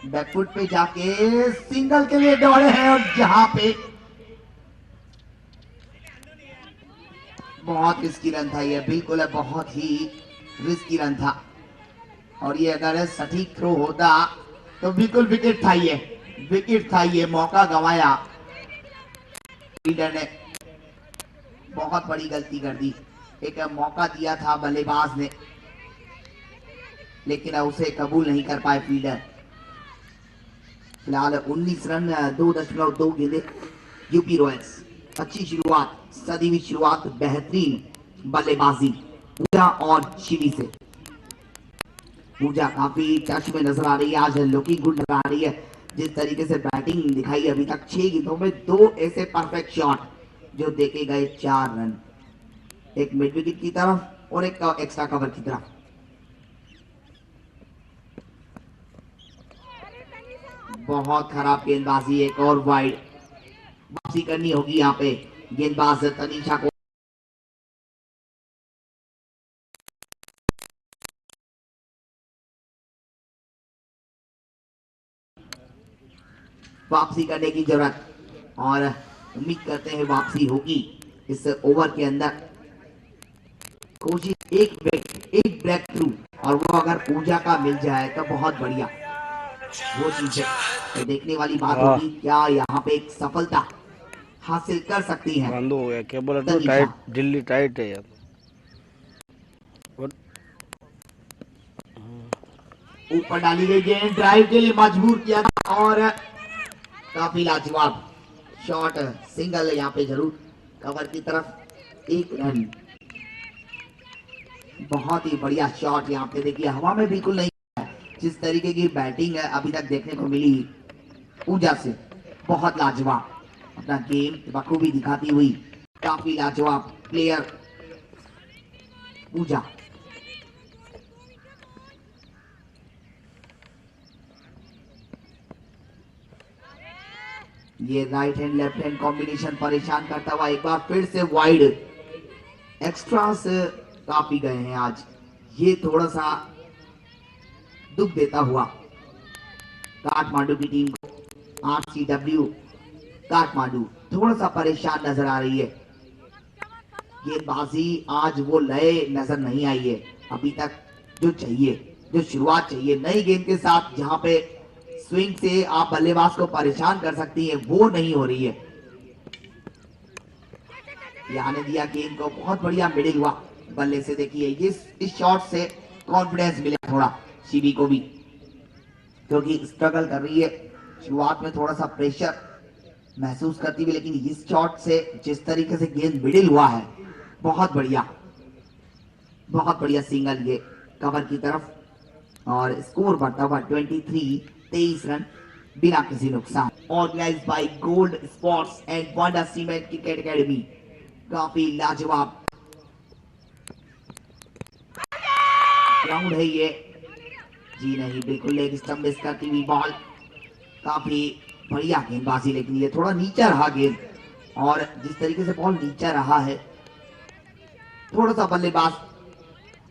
Back foot पे जाके single के लिए दौड़े हैं और जहां पे बहुत रिस्की रन था ये, बिल्कुल है, बहुत ही रिस्की रन था। और ये अगर सटीक थ्रो होता तो बिल्कुल विकेट था ये, विकेट था ये। मौका गंवाया फील्डर ने, बहुत बड़ी गलती कर दी। एक मौका दिया था बल्लेबाज ने, लेकिन उसे कबूल नहीं कर पाए फील्डर। फिलहाल 19 रन 2.2 गेंदे यूपी रॉयल्स। अच्छी शुरुआत, सदी हुई शुरुआत, बेहतरीन बल्लेबाजी पूजा और शिवी से। पूजा काफी टच में नजर आ रही है आज, लुकिंग गुड नजर आ रही है। जिस तरीके से बैटिंग दिखाई अभी तक 6 गेंदों में 2 ऐसे परफेक्ट शॉट जो देके गए 4 रन, एक मिड विकेट की तरफ और एक एक्स्ट्रा कवर की तरफ। बहुत खराब गेंदबाजी, एक और वाइड। वापसी करनी होगी यहाँ पे गेंदबाज तनीषा को। वापसी करने की जरूरत, और उम्मीद करते हैं वापसी होगी इस ओवर के अंदर। कोशिश एक ब्रेक थ्रू, और वो अगर पूजा का मिल जाए तो बहुत बढ़िया। वो चीज है देखने वाली बात होगी, क्या यहाँ पे एक सफलता हासिल कर सकती है बंद हो गया केबल तो तनीषा। टाइट, दिल्ली टाइट है यार। ऊपर डाली गई गेंद, ड्राइव के लिए मजबूर किया था और काफी लाजवाब शॉट, सिंगल यहाँ पे जरूर कवर की तरफ, 1 रन। बहुत ही बढ़िया शॉट यहाँ पे देखिए, हवा में बिल्कुल नहीं। जिस तरीके की बैटिंग है अभी तक देखने को मिली पूजा से, बहुत लाजवाब अपना गेम बखूबी दिखाती हुई, काफी लाजवाब प्लेयर पूजा। ये right hand left hand combination परेशान करता हुआ, एक बार फिर से वाइड। एक्स्ट्रास काफी गए हैं आज, ये थोड़ा सा दुख देता हुआ काठमांडू की टीम को। आरसीडब्ल्यू काठमांडू थोड़ा सा परेशान नजर आ रही है। गेंदबाजी आज वो लय नजर नहीं आई है अभी तक जो चाहिए, जो शुरुआत चाहिए नई गेंद के साथ, जहां पे स्विंग से आप बल्लेबाज को परेशान कर सकती है, वो नहीं हो रही है। आने दिया गेंद को, बहुत बढ़िया मिडिल हुआ बल्ले से। देखिए इस शॉट से कॉन्फिडेंस मिला थोड़ा शिवी को भी, क्योंकि स्ट्रगल कर रही है, शुरुआत में थोड़ा सा प्रेशर महसूस करती हुई, लेकिन इस शॉट से जिस तरीके से गेंद मिडिल हुआ है, बहुत बढ़िया, बहुत बढ़िया सिंगल ये कवर की तरफ। और स्कोर बढ़ता हुआ 23 रन बिना किसी नुकसान। Organised by Gold Sports and Wonder Cement cricket academy. काफी लाजवाब ग्राउंड है ये, जी नहीं, बिल्कुल लेग स्टंप मिस करती हुई बॉल। काफी बढ़िया गेंदबाजी, लेकिन ये थोड़ा नीचा रहा गेंद, और जिस तरीके से बॉल नीचा रहा है, थोड़ा सा बल्लेबाज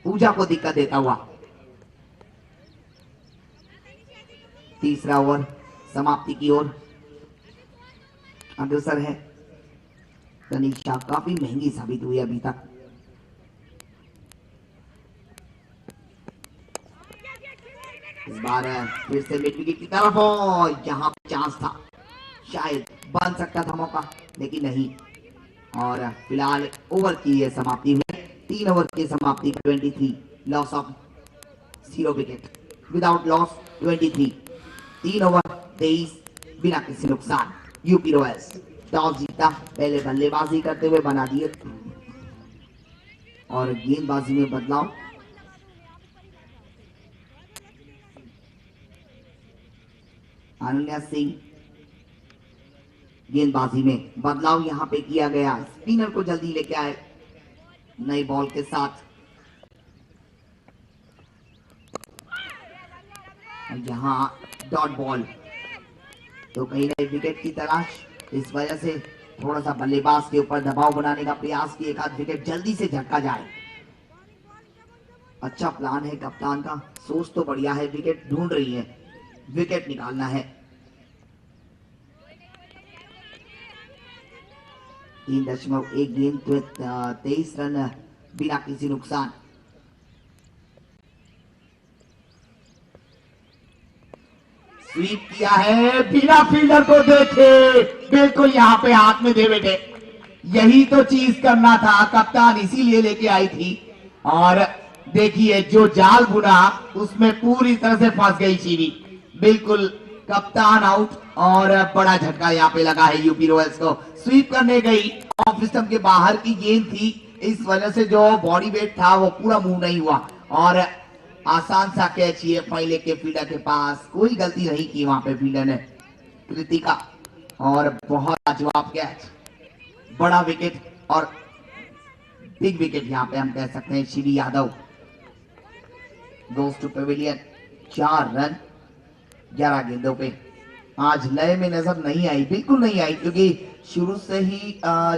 पूजा को दिक्कत देता हुआ। तीसरा ओवर समाप्ति की ओर अग्रसर है। तनीषा काफी महंगी साबित हुई अभी तक। इस बार फिर से मिड विकेट की तरफ, और यहाँ चांस था, शायद बन सकता था मौका, लेकिन नहीं। और फिलहाल ओवर की यह समाप्ति हुई, 3 ओवर की समाप्ति, 23 loss of 0 wicket, without loss 23, 3 over 23 बिना किसी नुकसान। यूपी रॉयल्स टॉस जीता, पहले बल्लेबाजी करते हुए बना दिए, और गेंदबाजी में बदलाव। अनन्या सिंह गेंदबाजी में बदलाव यहां पे किया गया, स्पिनर को जल्दी लेके आए नई बॉल के साथ। यहां डॉट बॉल, तो कहीं ना विकेट की तलाश, इस वजह से थोड़ा सा बल्लेबाज के ऊपर दबाव बनाने का प्रयास कि एक आध विकेट जल्दी से झटका जाए। अच्छा प्लान है कप्तान का, सोच तो बढ़िया है, विकेट ढूंढ रही है विकेट निकालना है। 3.1 गेंद पे 23 रन बिना किसी नुकसान। स्वीप किया है बिना फील्डर को देखे, बिल्कुल यहाँ पे हाथ में दे बैठे। यही तो चीज करना था, कप्तान इसीलिए लेके आई थी। और देखिए जो जाल बुना उसमें पूरी तरह से फंस गई शीवी। बिल्कुल कप्तान आउट और बड़ा झटका यहाँ पे लगा है यूपी रॉयल्स को। स्वीप करने गई, ऑफ स्टंप के बाहर की गेंद थी, इस वजह से जो बॉडी वेट था वो पूरा मूव नहीं हुआ और आसान सा कैच ये पहले के फील्डर के पास। कोई गलती नहीं की वहां पे फील्डर ने, कृतिका। और बहुत लाजवाब कैच, बड़ा विकेट और बिग विकेट यहाँ पे हम कह सकते हैं। Shivi Yadav goes to pavilion, 4 run 11 गेंदों पे। आज लय में नजर नहीं आई, बिल्कुल नहीं आई, क्योंकि शुरू से ही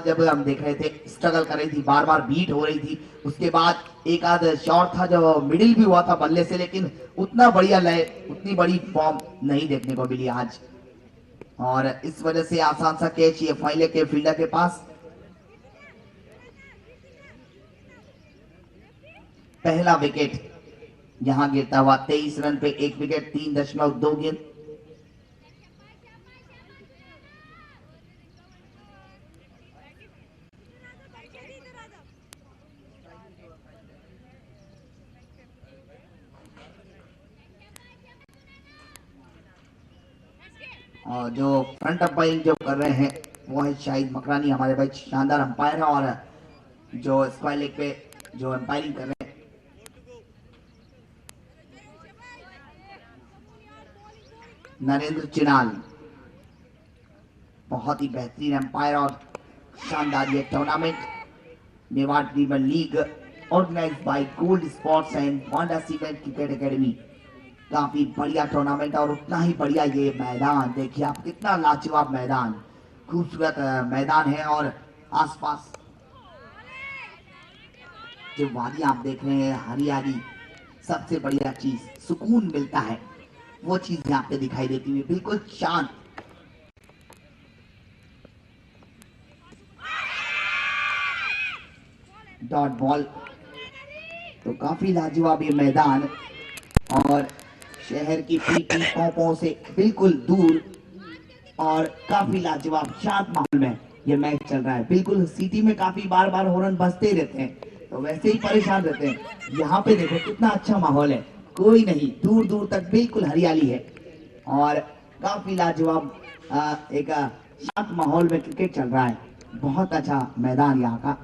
जब हम देख रहे थे स्ट्रगल कर रही थी, बार बार बीट हो रही थी। उसके बाद एक आध शॉट था जो मिडिल भी हुआ था बल्ले से, लेकिन उतना बढ़िया लय, उतनी बड़ी फॉर्म नहीं देखने को मिली आज। और इस वजह से आसान सा कैच ये फाइले के फील्डर के पास। पहला विकेट यहां गिरता हुआ 23 रन पे 1 विकेट, 3.2 गेंद। और जो फ्रंट अंपायरिंग जो कर रहे हैं वो है शाहिद मकरानी, हमारे भाई शानदार अंपायर है। और जो स्क्वायर लेग पे जो अंपायरिंग कर रहे हैं नरेंद्र चिनाल, बहुत ही बेहतरीन अंपायर। और शानदार ये tournament Mewar premier league organised by Gold Sports and Honda Cement cricket academy, काफी बढ़िया टूर्नामेंट। और उतना ही बढ़िया ये मैदान, देखिए आप कितना लाजवाब मैदान, खूबसूरत मैदान है। और आसपास जो वादियां आप देख रहे हैं, हरियाली, सबसे बढ़िया चीज सुकून मिलता है, वो चीज यहाँ पे दिखाई देती हुई बिल्कुल शांत। डॉट बॉल, तो काफी लाजवाब ये मैदान और शहर की पीटी पौं से बिल्कुल दूर और काफी लाजवाब शांत माहौल में ये मैच चल रहा है। बिल्कुल सिटी में काफी बार बार हॉर्न बजते रहते हैं तो वैसे ही परेशान रहते हैं। यहाँ पे देखो कितना अच्छा माहौल है, कोई नहीं, दूर दूर तक बिल्कुल हरियाली है और काफी लाजवाब एक शांत माहौल में क्रिकेट चल रहा है। बहुत अच्छा मैदान यहाँ का।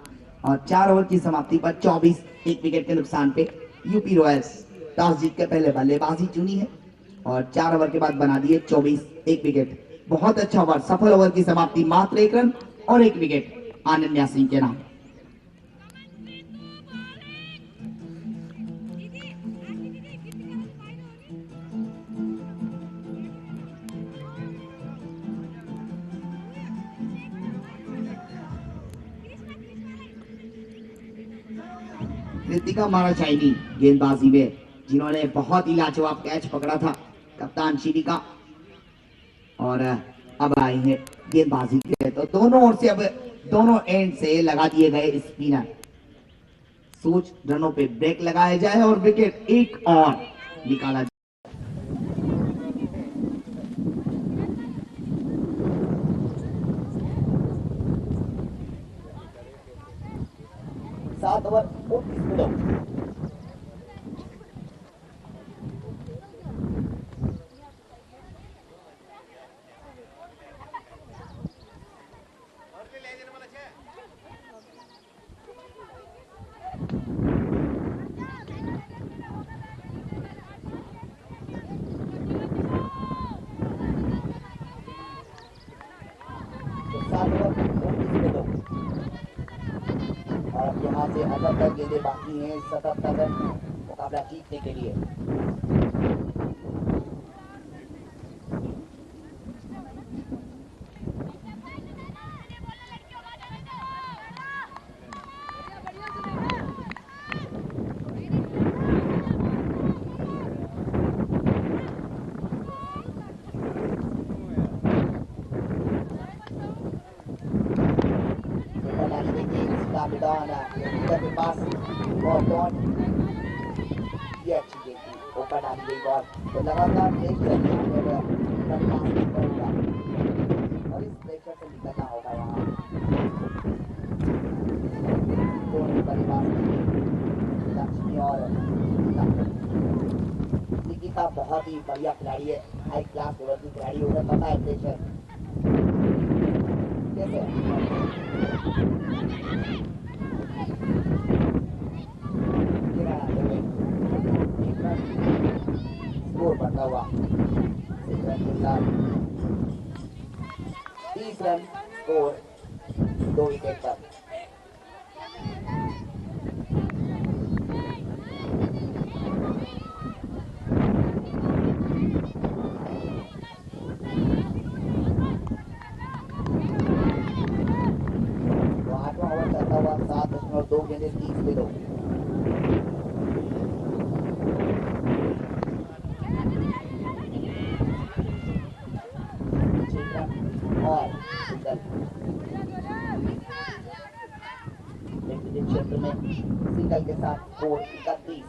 और 4 ओवर की समाप्ति पर 24 1 विकेट के नुकसान पे यूपी रॉयल्स टॉस जीत के पहले बल्लेबाजी चुनी है और 4 ओवर के बाद बना दिए 24 1 विकेट। बहुत अच्छा ओवर, सफल ओवर की समाप्ति, मात्र 1 रन और 1 विकेट आनंद सिंह के नाम। कृतिका माराशाइनी गेंदबाजी में, जिन्होंने बहुत ही लाजवाब कैच पकड़ा था कप्तान शिवी का, और अब आए हैं गेंदबाजी के। तो दोनों ओर से अब दोनों एंड से लगा दिए गए स्पिनर। सोच रनों पे ब्रेक लगाया जाए और विकेट एक और निकाला जाए। 7 ओवर 29 मिनट। और यहाँ से 78 गेंदें बाकी हैं 77 रन मुकाबला जीतने के लिए। लगातार देख रहे हैं होगा और इस प्रेशर से निकलना होगा यहाँ दोनों परिवार लक्ष्मी और निकिता बहुत ही बढ़िया खिलाड़ी है, हाई क्लास लेवल की खिलाड़ी, उन्हें पता है प्रेशर कैसे स्कोर बढ़ता हुआ 30 रन स्कोर 2 विकेट पर। तो 8वां ओवर चलता हुआ 7.2 गेंदें 30 पे 2। और क्षेत्र में सिंगल के साथ स्कोर 31।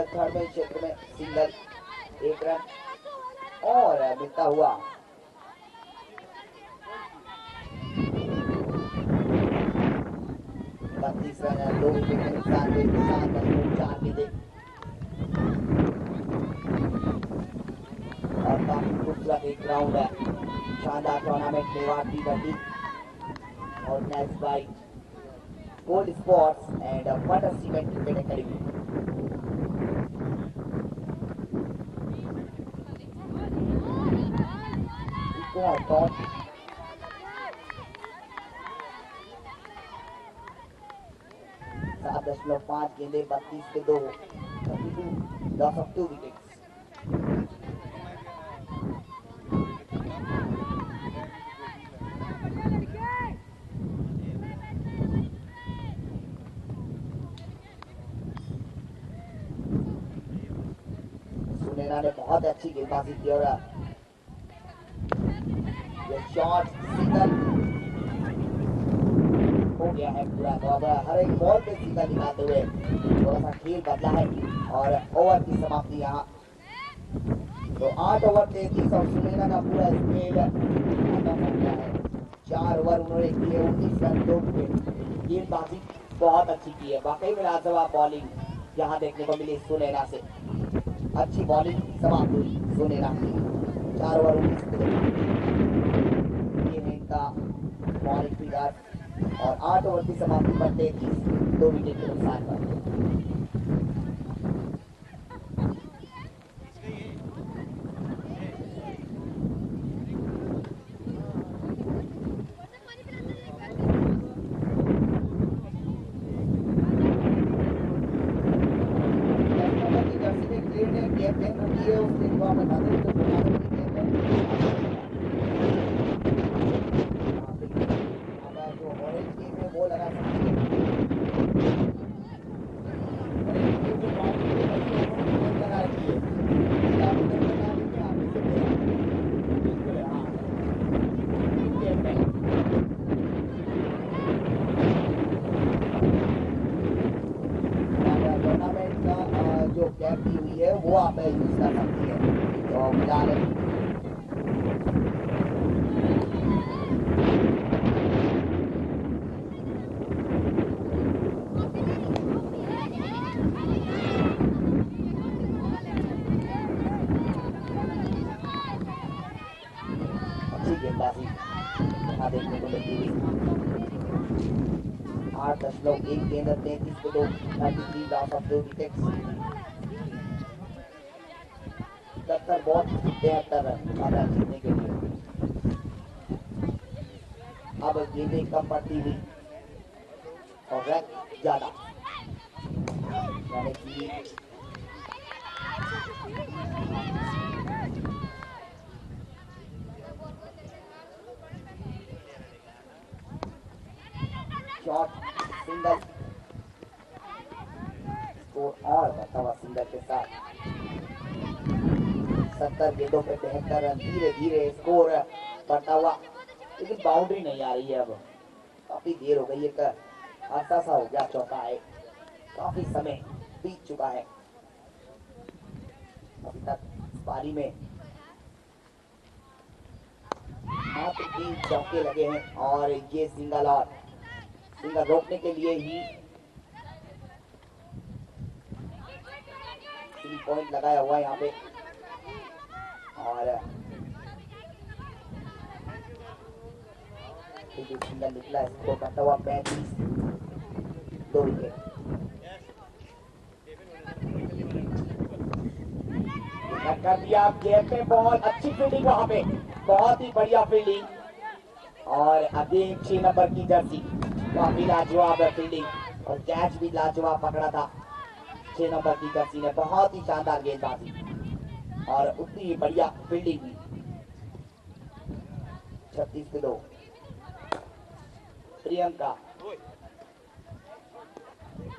थर्ड में क्षेत्र में सिंगल 1 रन और मिलता हुआ 32 रन 2 विकेट के नुकसान पे 7.4 गेंदें और काफी खूबसूरत एक ग्राउंड है, शानदार टूर्नामेंट मेवाड़ की गड्डी organised by Gold Sports and Water Cement cricket academy. Top 7.5 गेंदे 32 पे 2 लॉस ऑफ 2 विकेट्स। सुनैना ने बहुत अच्छी गेंदबाजी की और ये शॉट सिंगल हो गया है पूरा। तो अब हर एक बॉल पे सिंगल निकालते हुए थोड़ा सा खेल बदला है और ओवर की समाप्ति यहाँ। तो 8 ओवर 33 और सुनैना का पूरा स्पेल खत्म हो गया है। 4 ओवर उन्होंने किए 19 रन 2 विकेट। गेंदबाजी बहुत अच्छी की है, वाकई में लाजवाब बॉलिंग यहाँ देखने को मिली सुनैना से। अच्छी बॉलिंग समाप्त हुई सुनैना की। 4 ओवर 19 ये है इनका बॉलिंग फिगर और 8 ओवर की समाप्ति पर 33 2 विकेट के नुकसान पर। जो कैप दी हुई है वो आप यूज कर सकती है। तो फिलहाल अच्छी गेंदबाजी यहाँ देखने को मिलती हुई। 8.1 गेंद 33 पे 2 33 loss of 2 wickets. 70 ball 73 run जीतने के लिए। अब गेंदें कम पड़ती हुई और रन ज्यादा, यानी कि शॉट सिंगल स्कोर और बढ़ता हुआ सिंगल के साथ 70 गेंदों पे 73 रन। धीरे धीरे स्कोर बढ़ता हुआ, लेकिन बाउंड्री नहीं आ रही है। अब काफी देर हो गई, एक अर्सा सा हो गया चौका है, काफी समय बीत चुका है अभी तक इस पारी में। मात्र 3 चौके लगे हैं और ये सिंगल, और सिंगल रोकने के लिए ही 3 पॉइंट लगाया हुआ है यहाँ पे। और सिंगल निकला, इसको करता हुआ 35, 2 विकेट। कर दिया गेम में बॉल, अच्छी फील्डिंग वहां पे, बहुत ही बढ़िया फील्डिंग। और अगेन 6 नंबर की जर्सी, काफी लाजवाब फील्डिंग और कैच भी लाजवाब पकड़ा था 6 नंबर की जर्सी ने। बहुत ही शानदार गेंदबाजी और उतनी ही बढ़िया फील्डिंग भी। 36-2 प्रियंका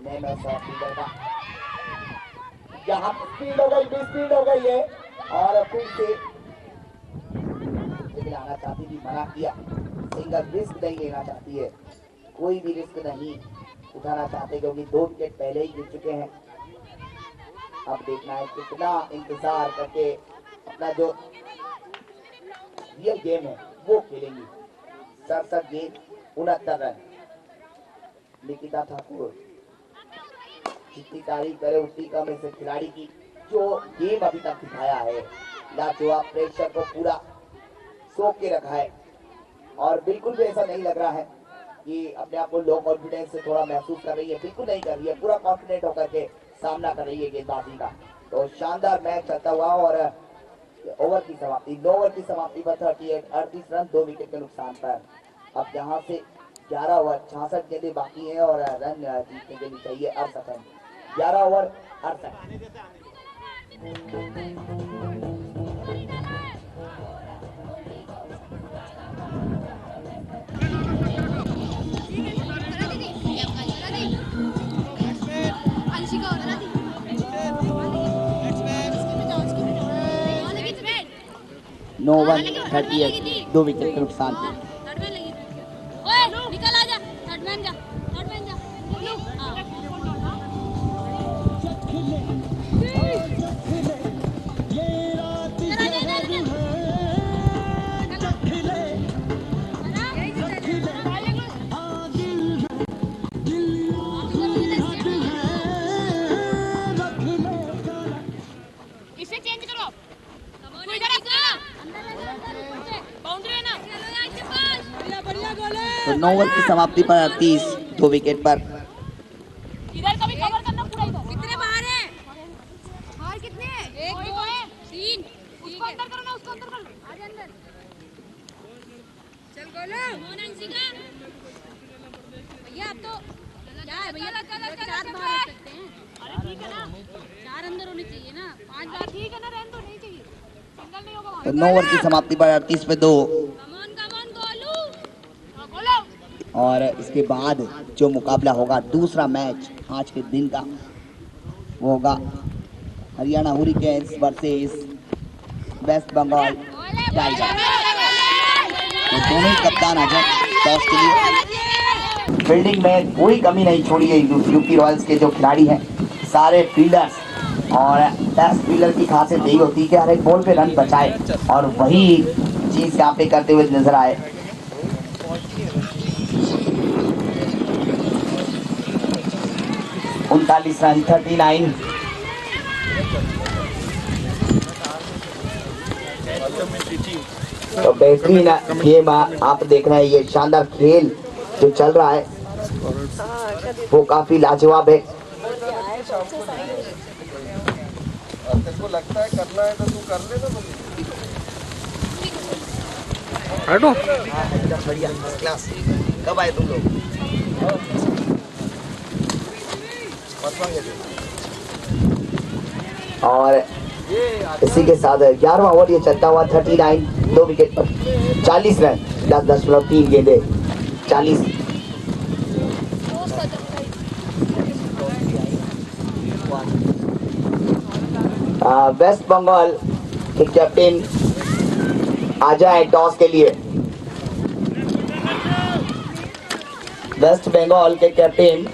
ने मैं फील्डर का यहाँ स्पीड हो गई, स्पीड हो गई है और फिर से आना चाहती थी, मना किया। सिंगल रिस्क नहीं लेना चाहती है, कोई भी रिस्क नहीं उठाना चाहते, क्योंकि 2 विकेट पहले ही गिर चुके हैं। अब देखना है कितना इंतजार करके अपना जो रियल गेम है वो खेलेंगी। 67 गेंद 69 रन। निकिता ठाकुर जितनी तारीफ करे उतनी कम है खिलाड़ी की, जो गेम अभी तक दिखाया है। लाजवाब, प्रेशर को पूरा सोख के रखा है और बिल्कुल भी ऐसा नहीं लग रहा है कि अपने आप को लो कॉन्फिडेंस से थोड़ा महसूस कर रही है। बिल्कुल नहीं कर रही है, पूरा कॉन्फिडेंट होकर के सामना कर रही है गेंदबाजी का। तो शानदार मैच चलता हुआ और ओवर की समाप्ति, 9 ओवर की समाप्ति पर 38 रन 2 विकेट के नुकसान पर। अब यहाँ से 11 ओवर 66 गेंदें बाकी हैं और रन जीतने के लिए चाहिए 68 run. 11 over 68। No over 38, 2 wicket के नुकसान। निकल आजा, थर्ड मैन जा। इसे चेंज करो, बाउंड्री है ना। तो 9 ओवर की समाप्ति पर 38, 2 विकेट पर। इधर का भी कवर करना पूरा इधर। कितने बाहर हैं? बाहर कितने हैं? 1 2 3। उसको अंदर करो ना, उसको अंदर कर लो। आ जा अंदर। चल गोलू। मोहन अंशिका। भैया अब तो क्या है भैया, 4 बाहर हो सकते हैं। अरे ठीक है ना, 4 अंदर होने चाहिए ना, 5 बाहर। ठीक है ना, रहने दो, नहीं चाहिए, सिंगल नहीं होगा। तो 9 ओवर की समाप्ति पर 38 पे 2। Come on Golu. गोलू। और इसके बाद जो मुकाबला होगा दूसरा मैच आज के दिन का, वो होगा Haryana hurricanes versus West Bengal tiger. तो दोनों ही कप्तान आ जाए टॉस के लिए। फील्डिंग में कोई कमी नहीं छोड़ी है यूपी रॉयल्स के जो खिलाड़ी हैं, सारे फील्डर्स। और टेस्ट फील्डर की खासियत यही होती है कि हर एक बॉल पे रन बचाए, और वही चीज यहाँ पे करते हुए नजर आए। उनतालीस रन 39। तो बेहतरीन गेम आप देख रहे हैं, ये शानदार खेल जो चल रहा है वो काफी लाजवाब है। तेको लगता है करना है तो तू कर ले ना। हटो। एकदम बढ़िया, फर्स्ट क्लास। कब आए तुम लोग? और इसी के साथ 11वां ओवर ये चलता हुआ 39, 2 विकेट पर 40 रन 10.3 गेंदे 40। वेस्ट बंगाल के कैप्टन आ जाए टॉस के लिए। वेस्ट बंगाल के कैप्टन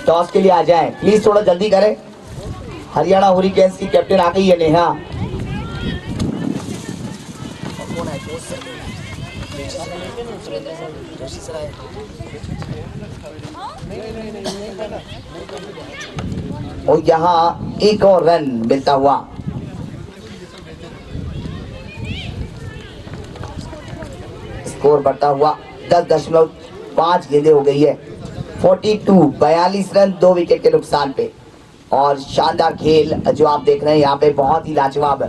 टॉस के लिए आ जाएं, प्लीज थोड़ा जल्दी करें। हरियाणा हुरिकेन्स की कैप्टन आ गई है नेहा। और यहाँ एक और रन मिलता हुआ। स्कोर बढ़ता हुआ 10.5 गेंदें हो गई है। 42 रन 2 विकेट के नुकसान पे। और शानदार खेल जो आप देख रहे हैं यहाँ पे, बहुत ही लाजवाब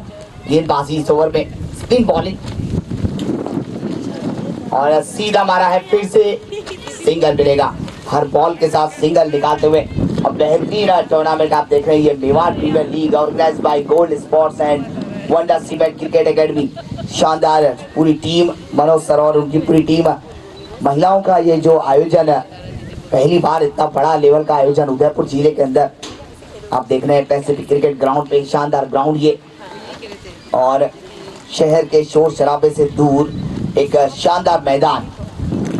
गेंदबाजी इस ओवर में। स्पिन बॉलिंग और सीधा मारा है, फिर से सिंगल मिलेगा। हर बॉल के साथ सिंगल निकालते हुए और बेहतरीन टूर्नामेंट आप देख रहे हैं। ये Mewar premier league organised by Gold Sports and Wonder Cement cricket academy. शानदार पूरी टीम, मनोज सर और उनकी पूरी टीम, महिलाओं का ये जो आयोजन है, पहली बार इतना बड़ा लेवल का आयोजन उदयपुर जिले के अंदर आप देख रहे हैं। पैसिफिक क्रिकेट ग्राउंड पे, शानदार ग्राउंड ये, और शहर के शोर शराबे से दूर एक शानदार मैदान,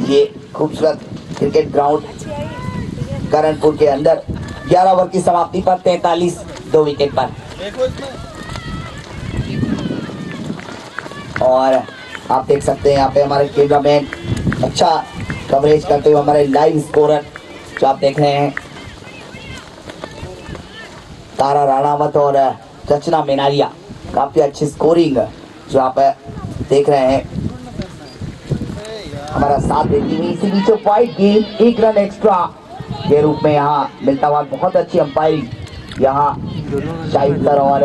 ये खूबसूरत क्रिकेट ग्राउंड करणपुर के अंदर। 11 ओवर की समाप्ति पर 43 2 विकेट पर। और आप देख सकते हैं यहाँ पे हमारे कैमरामैन अच्छा कवरेज करते हुए, हमारे लाइव स्कोरर जो आप देख रहे हैं तारा राणावत और रचना मेनारिया, काफी अच्छी स्कोरिंग जो आप देख रहे हैं हमारा साथ देती हुई। इसी बीच वाइड गेंद 1 रन एक्स्ट्रा के रूप में यहाँ मिलता हुआ। बहुत अच्छी अंपायरिंग यहाँ शाहिद सर और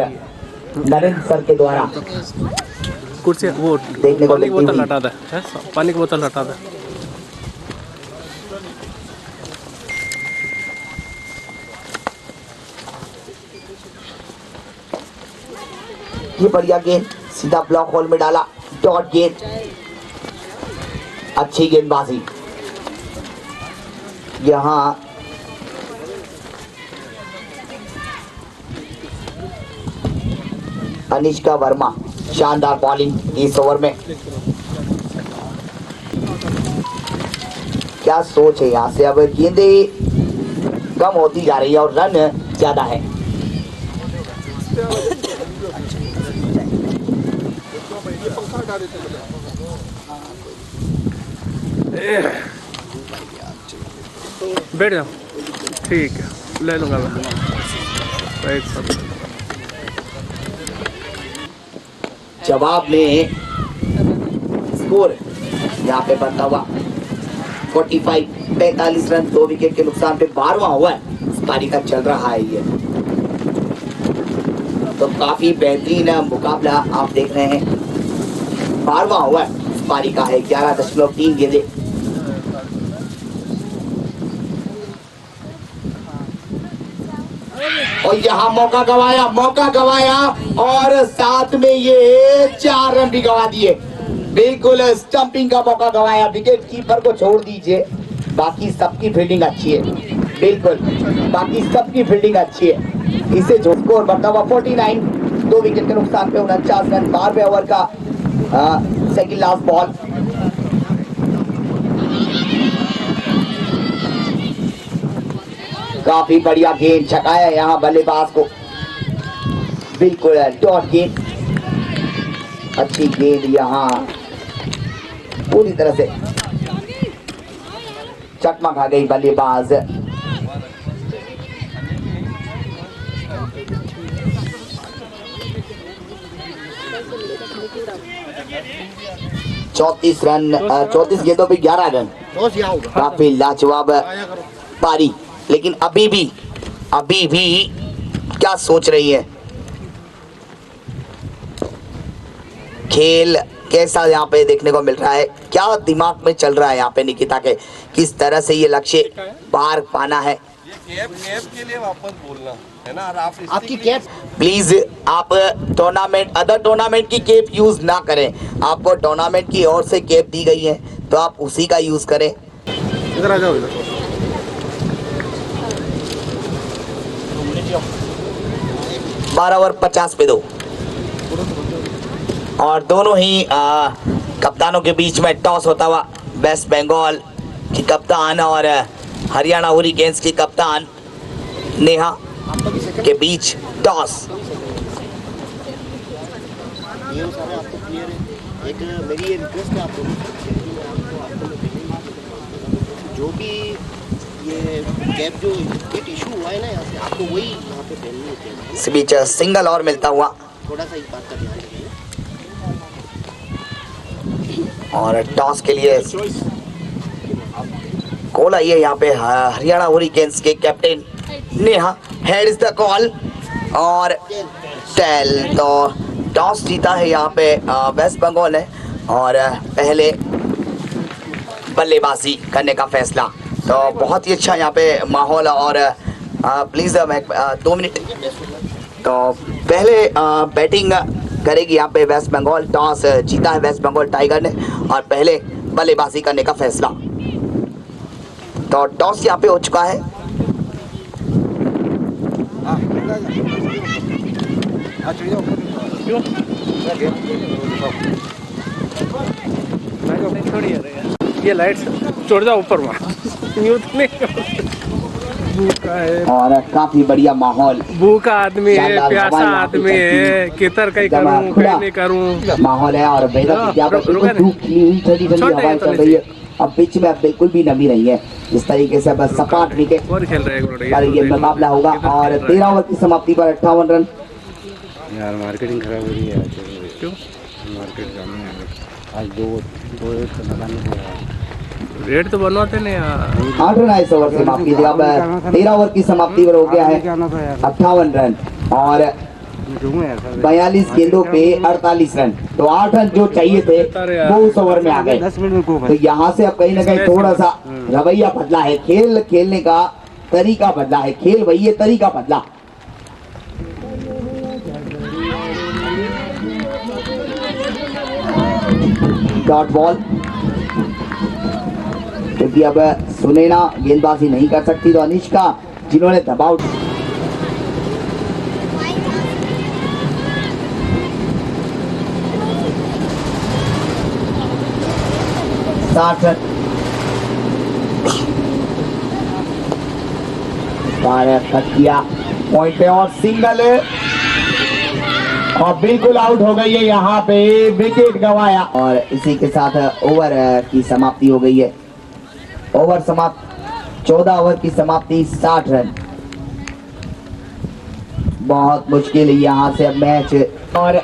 नरेंद्र सर के द्वारा कुर्सी वो देखने को पानी की मिलती बोतल हुई। हटा दे, पानी की बोतल हटा दे। ये बढ़िया गेंद सीधा ब्लॉक होल में डाला, डॉट गेंद, अच्छी गेंदबाजी। यहाँ अनिष्का वर्मा, शानदार बॉलिंग इस ओवर में। क्या सोच है यहाँ से, अब गेंदें कम होती जा रही है और रन ज्यादा है। बैठ जाओ, ठीक है, ले लूंगा मैं। एक साथ जवाब में स्कोर यहाँ पे बनता हुआ 45 रन 2 विकेट के नुकसान पे 12वां ओवर इस पारी का चल रहा है ये। तो काफी बेहतरीन मुकाबला आप देख रहे हैं। 12वां ओवर इस पारी का है। 11.3 गेंदें। और यहाँ मौका गवाया और साथ में ये 4 रन भी गवा दिए। बिल्कुल स्टंपिंग का मौका गवाया। विकेट कीपर को छोड़ दीजिए, बाकी सबकी फील्डिंग अच्छी है। बिल्कुल बाकी सबकी फील्डिंग अच्छी है। इसे जो स्कोर बढ़ता हुआ 49 2 विकेट के नुकसान पे 49 रन। 12वें ओवर का सेकंड लास्ट बॉल। काफी बढ़िया गेंद छकाया यहाँ बल्लेबाज को। बिल्कुल डॉट गेंद, अच्छी गेंद यहाँ पूरी तरह से चकमा खा गई बल्लेबाज। चौतीस रन 34 गेंदों पे 11 रन। काफी लाजवाब पारी। लेकिन अभी भी क्या सोच रही है, खेल कैसा यहाँ पे देखने को मिल रहा है, क्या दिमाग में चल रहा है यहाँ पे निकिता के, किस तरह से ये लक्ष्य पार पाना है। कैप के लिए वापस बोलना है ना। और आप आपकी कैप प्लीज, आप अदर टूर्नामेंट की कैप यूज ना करें। आपको टूर्नामेंट की ओर से कैप दी गई है तो आप उसी का यूज करें। इधर आ जाओ, इधर 12 ओवर 50 पे 2। और दोनों ही कप्तानों के बीच में टॉस होता हुआ वेस्ट बंगाल की कप्तान और हरियाणा हुरिकेन्स की कप्तान नेहा के बीच टॉस। एक मेरी ये रिक्वेस्ट है आप लोगों से, जो भी ये कैप जो फिट इशू हुआ है ना यहाँ से, आपको वही यहाँ पे पहननी चाहिए। इस बीच सिंगल और मिलता हुआ थोड़ा सा इस बात का ध्यान रखिए। और टॉस के लिए कॉल आई है यहाँ पे हरियाणा हुरिकेन्स के captain Neha. Head is the call और टेल। तो टॉस जीता है यहाँ पे वेस्ट बंगाल ने और पहले बल्लेबाजी करने का फैसला। तो बहुत ही अच्छा यहाँ पे माहौल और प्लीज़ 2 मिनट। तो पहले बैटिंग करेगी यहाँ पे वेस्ट बंगाल। टॉस जीता है वेस्ट बंगाल टाइगर ने और पहले बल्लेबाजी करने का फैसला। तो टॉस यहाँ पे हो चुका है। ये लाइट छोड़ जाओ ऊपर वहाँ। भूखा है और काफी बढ़िया माहौल, भूखा आदमी है, प्यासा आदमी है, कितर कहीं करूँ कहीं नहीं करूँ माहौल है। और धूप ठंडी ठंडी हवाएं चल रही है। अब पिच में अब बिल्कुल भी नमी नहीं है। इस तरीके से बस सपाट विकेट और खेल रहे हैं पर ये मुकाबला होगा। और 13 ओवर की समाप्ति पर 58 रन। यार मार्केटिंग खराब हो रही है आज। क्यों? मार्केट जाम है आज। दो रेट तो लगाने को रेट तो बनवाते नहीं यार। 8 रन इस ओवर से समाप्ति थी। अब 13 ओवर की समाप्ति पर हो गया है 58 रन और 42 गेंदों पे 48 रन। तो 8 रन जो चाहिए थे वो उस ओवर में आ गए। 10 मिनट में तो यहाँ से अब कहीं ना कहीं थोड़ा सा रवैया बदला है, खेल खेलने का तरीका बदला है। खेल वही है, तरीका बदला। डॉट बॉल, क्योंकि अब सुनैना गेंदबाजी नहीं कर सकती। तो अनिष्का जिन्होंने दबाव 60 रन कट किया पॉइंट पे और सिंगल और बिल्कुल आउट हो गई है। यहाँ पे विकेट गंवाया और इसी के साथ ओवर की समाप्ति हो गई है। ओवर समाप्त, 14 ओवर की समाप्ति, 60 रन। बहुत मुश्किल है यहाँ से अब मैच और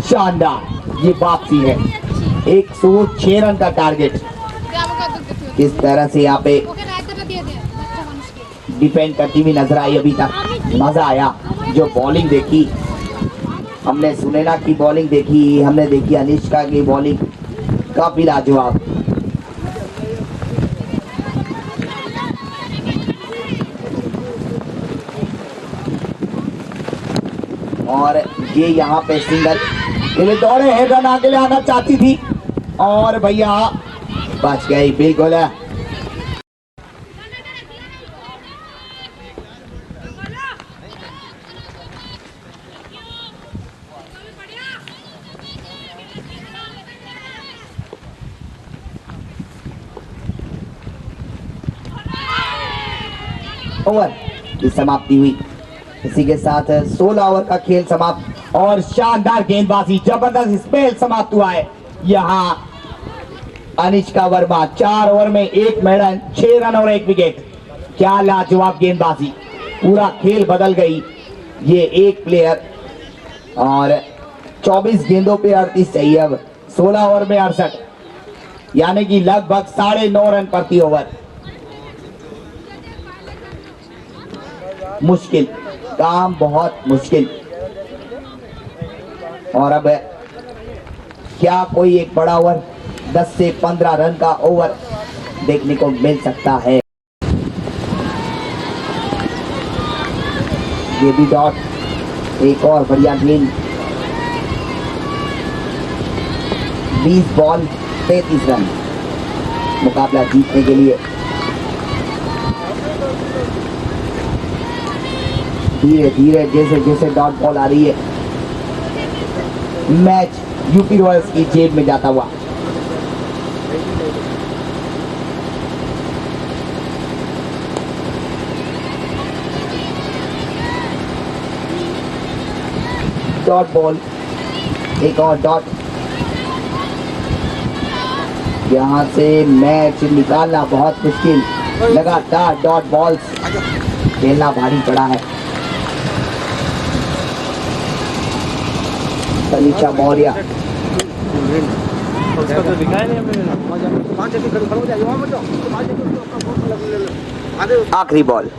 शानदार ये वापसी है। 106 रन का टारगेट। किस तरह से यहाँ पे डिफेंड करती हुई नजर आई अभी तक। मजा आया जो बॉलिंग देखी हमने, सुनैना की बॉलिंग देखी हमने, देखी अनिष्का की बॉलिंग, काफी लाजवाब। और ये यहाँ पे सिंगल दौड़े हैं, रन आगे ले आना चाहती थी और भैया बच गई बिल्कुल। ओवर की समाप्ति हुई। इसी के साथ 16 ओवर का खेल समाप्त और शानदार गेंदबाजी, जबरदस्त स्पेल समाप्त हुआ है। यहाँ अनिष्का वर्मा 4 ओवर में 1 मेडन, 6 रन और 1 विकेट। क्या लाजवाब गेंदबाजी, पूरा खेल बदल गई। ये एक प्लेयर और 24 गेंदों पे 38 चाहिए। अब 16 ओवर में 68, यानी कि लगभग 9.5 रन प्रति ओवर। मुश्किल काम, बहुत मुश्किल। और अब क्या कोई एक बड़ा ओवर 10 से 15 रन का ओवर देखने को मिल सकता है। ये भी डॉट, एक और बढ़िया गेंद। 20 बॉल 33 रन मुकाबला जीतने के लिए। धीरे धीरे जैसे जैसे डॉट बॉल आ रही है, मैच यूपी रॉयल्स की जेब में जाता हुआ। डॉट बॉल, एक और डॉट। यहाँ से मैच निकालना बहुत मुश्किल, लगातार डॉट बॉल्स खेलना भारी पड़ा है। तनीषा मौर्य उसका तो दिखाया नहीं हमें। आखिरी बॉल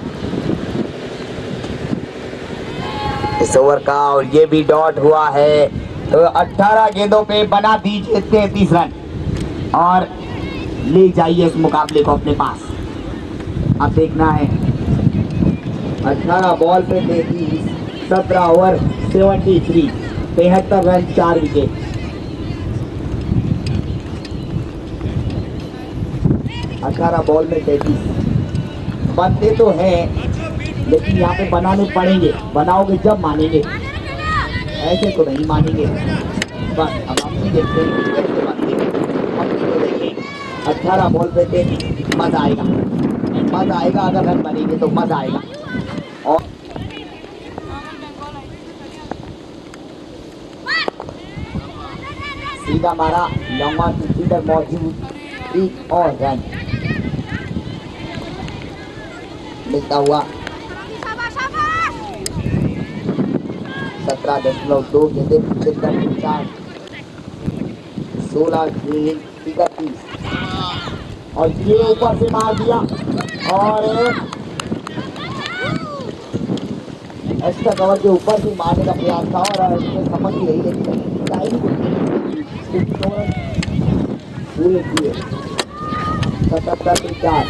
इस ओवर का, और ये भी डॉट हुआ है। तो 18 गेंदों पे बना दीजिए 33 रन और ले जाइए इस मुकाबले को अपने पास। अब देखना है 18 बॉल पे 33, 17 ओवर 73, 73 रन 4 विकेट। अठारह बॉल में 33 बनते तो हैं, लेकिन यहाँ पे बनाने पड़ेंगे। बनाओगे जब मानेंगे, ऐसे तो नहीं मानेंगे। बस अब हम नहीं देखते हैं कि कैसे बनते हैं, हम तो देखेंगे। 18 बॉल पे 33, मजा आएगा, मजा आएगा। अगर रन बनेंगे तो मजा आएगा। और सीधा मारा, लॉन्ग ऑन फील्डर मौजूद, एक और रन मिलता हुआ। 17.2 गेंदे 4, 16 गेंद 31, और ये ऊपर से मार दिया। और एक्स्ट्रा कवर के ऊपर से मारने का प्रयास था और इसमें समझ ही रही, लेकिन पूरे पूरे 77-4,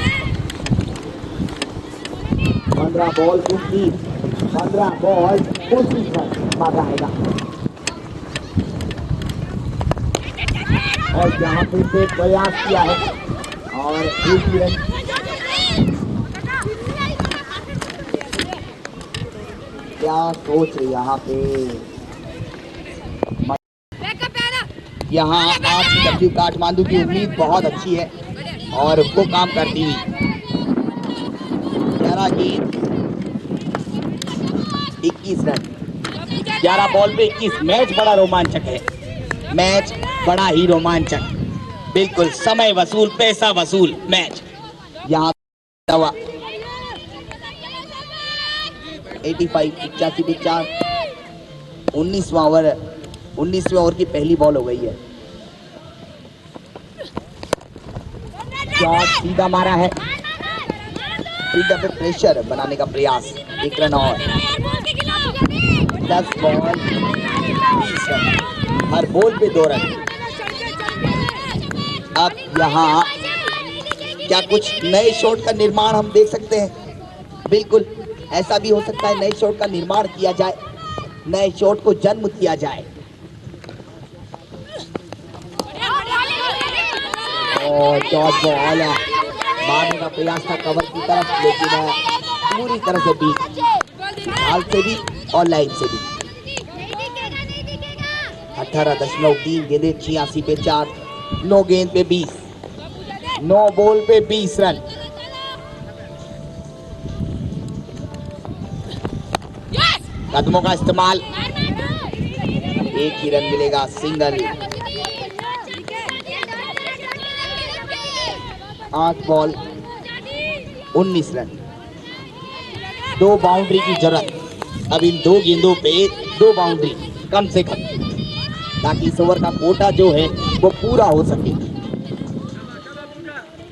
15 बॉल 29, 15 बॉल 29 रन मारा आएगा। और यहाँ फिर से प्रयास किया है और एक ही रन। क्या सोच है यहाँ पे, यहाँ RCW काठमांडू की उम्मीद बहुत अच्छी है और वो काम करती हुई। 11 गेंद 21 रन, 11 बॉल पे 21। मैच बड़ा रोमांचक है, मैच बड़ा ही रोमांचक, बिल्कुल समय वसूल, पैसा वसूल मैच यहाँ हुआ। 85, 85-4, 19वां ओवर की पहली बॉल हो गई है। शॉट सीधा मारा है, फील्डर पे प्रेशर बनाने का प्रयास, एक रन और। 10 बॉल 20 रन, हर बॉल पे 2 रन। अब यहाँ क्या कुछ नए शॉट का निर्माण हम देख सकते हैं? बिल्कुल ऐसा भी हो सकता है, नए शॉट का निर्माण किया जाए, नए शॉट को जन्म दिया जाए। और डॉट बॉल मारने का प्रयास था कवर की तरफ, लेकिन पूरी तरह से बीच, ढाल से भी और लाइन से भी। 18.3 गेंदे 86 पे 4, 9 गेंद पे 20, 9 बॉल पे 20 रन। कदमों का इस्तेमाल, एक ही रन मिलेगा, सिंगल। 8 बॉल 19 रन, 2 बाउंड्री की जरूरत। अब इन 2 गेंदों पे 2 बाउंड्री कम से कम, ताकि इस ओवर का कोटा जो है वो पूरा हो सके।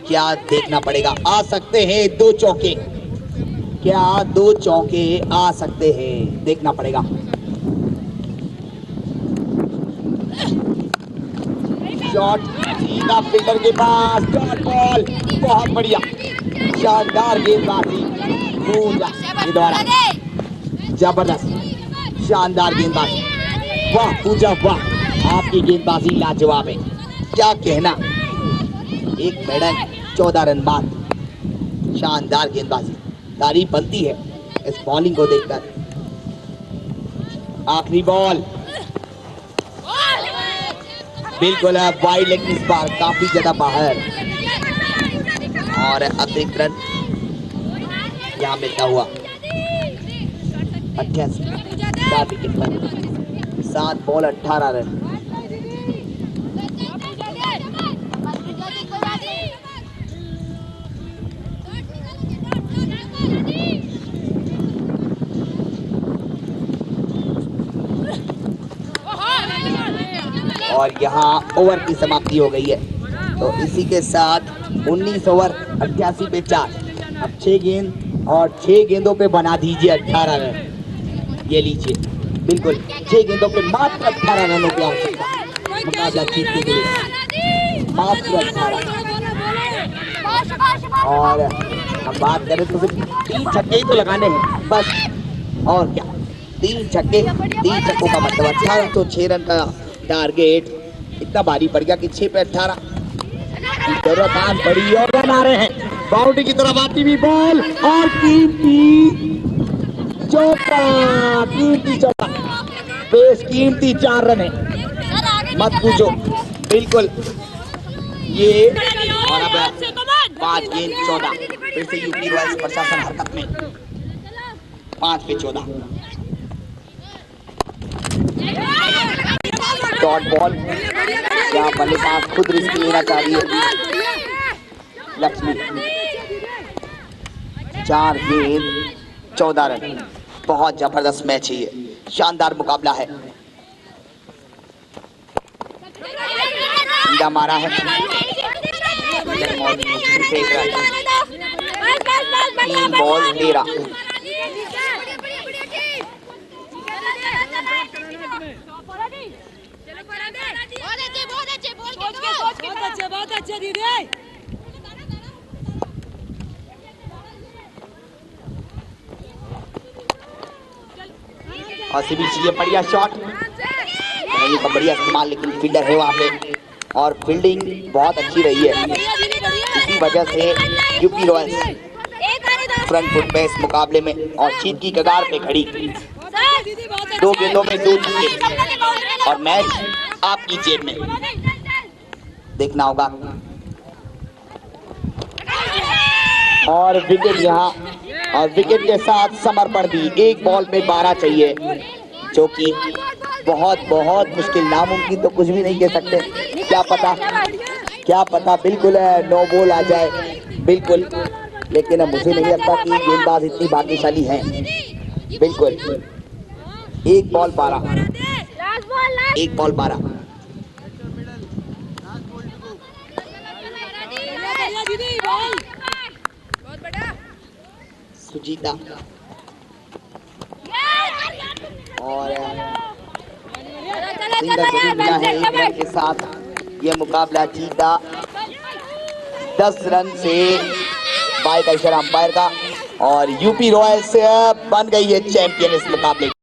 क्या देखना पड़ेगा, आ सकते हैं 2 चौके, क्या 2 चौके आ सकते हैं, देखना पड़ेगा। शॉट सीधा फील्डर के पास, डॉट बॉल, बहुत बढ़िया, शानदार गेंदबाजी, ये द्वारा जबरदस्त शानदार गेंदबाजी। वाह पूजा वाह, आपकी गेंदबाजी लाजवाब है, क्या कहना। एक मेडल 14 रन बाद, शानदार गेंदबाजी, तारीफ बनती है इस बॉलिंग को देखकर। आखिरी बॉल बिल्कुल वाइड लेग इस बार काफी ज्यादा बाहर और अतिरिक्त रन यहाँ मिलता हुआ 88 4 विकेट पर 7 बॉल 18 रन। और यहाँ ओवर की समाप्ति हो गई है। तो इसी के साथ 19 ओवर 88 पे 4। अब 6 गेंद और 6 गेंदों पे बना दीजिए 18 रन। ये लीजिए बिल्कुल 6 गेंदों पे मात्र 18 रनों की आवश्यकता मुकाबला जीतने के लिए, मात्र 18। और हम बात करें तो सिर्फ 3 छक्के ही तो लगाने हैं बस, और क्या 3 छक्के 3 छक्कों का मतलब 18। तो 6 रन का टारगेट इतना भारी पड़ गया कि 6 पे 18 जरूरत बड़ी और रन आ रहे हैं। बाउंड्री की तरफ आती हुई बॉल और कीमती चौका बेश कीमती 4 रन है, मत पूछो बिल्कुल ये। और अब 5 गेंद 14 फिर से यूपी रॉयल्स प्रशासन हरकत में 5 पे 14। डॉट बॉल यहाँ बल्लेबाज खुद रिस्क लेना चाह रही है लक्ष्मी। 4 गेंद 14 रन, बहुत जबरदस्त मैच है ये, शानदार मुकाबला है। सीधा मारा है 3 बॉल 13। बहुत अच्छे दीदी। और से बीच ये बढ़िया शॉट, ये तो बढ़िया इस्तेमाल, लेकिन फील्डर है वहाँ पे और फील्डिंग बहुत अच्छी रही है। इसी वजह से यूपी रॉयल्स फ्रंट फुट पे इस मुकाबले में और जीत की कगार पे खड़ी। 2 गेंदों में 2 छक्के और मैच आपकी जेब में, देखना होगा। और विकेट यहाँ, और विकेट के साथ समर्पण भी। 1 बॉल में 12 चाहिए, जो कि बहुत बहुत मुश्किल, नामुमकिन तो कुछ भी नहीं कह सकते। क्या पता बिल्कुल 9 बॉल आ जाए बिल्कुल, लेकिन मुझे नहीं लगता कि गेंदबाज इतनी भाग्यशाली हैं। बिल्कुल 1 बॉल 12, 1 बॉल 12। सुजीता और सिंगल जरूर मिला है 1 रन के साथ। यह मुकाबला जीता 10 रन से बाय का इशारा अंपायर का, और यूपी रॉयल्स बन गई है चैंपियन इस मुकाबले।